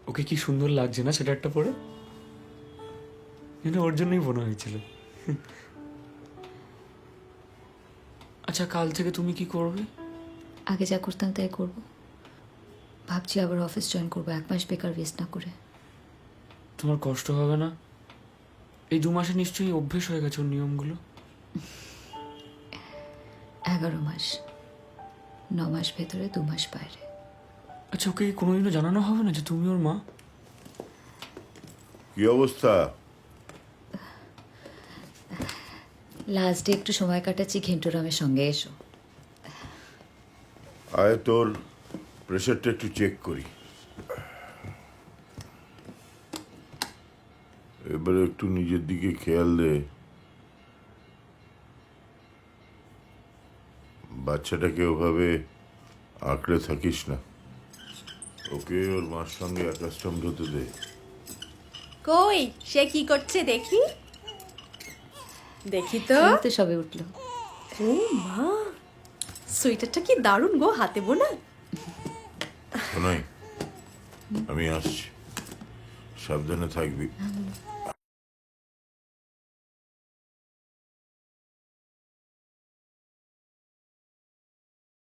ওকে কি সুন্দর লাগছে না সেটারটা পরে, ওর জন্যই মনে হয়েছিল। আচ্ছা কাল থেকে তুমি কি করবে? আগে যা করতাম তাই করব। ভাবছি আবার অফিস জয়েন করবো, 1 মাস বেকার ওয়েস্ট না করে। তোমার কষ্ট হবে না? এই 2 মাসে নিশ্চয়ই অভ্যেস হয়ে গেছে ওর নিয়মগুলো। 11 মাস, 9 মাস ভেতরে, 2 মাস বাইরে। আচ্ছা ওকে কোনোদিনও জানানো হবে না যে তুমি ওর মা? কি অবস্থা? লাস্ট ডে একটু সময় কাটাচ্ছি ঘেন্টুরামের সঙ্গে, এসো। আয় তোর প্রেশারটা একটু চেক করি। এবারে একটু নিজের দিকে খেয়াল দে। বাচ্চাটাকে ওভাবে আঁকড়ে থাকিস না, ওকে ওর মার সঙ্গে অ্যাকাস্টমড হতে দে। কই সে কি করছে দেখি, দেখি তো। এই তো সবে উঠলো। ও মা, সোয়েটারটা কি দারুণ গো, হাতে বোনা। শোনাই, আমি আসছি, সাবধানে থাকবি।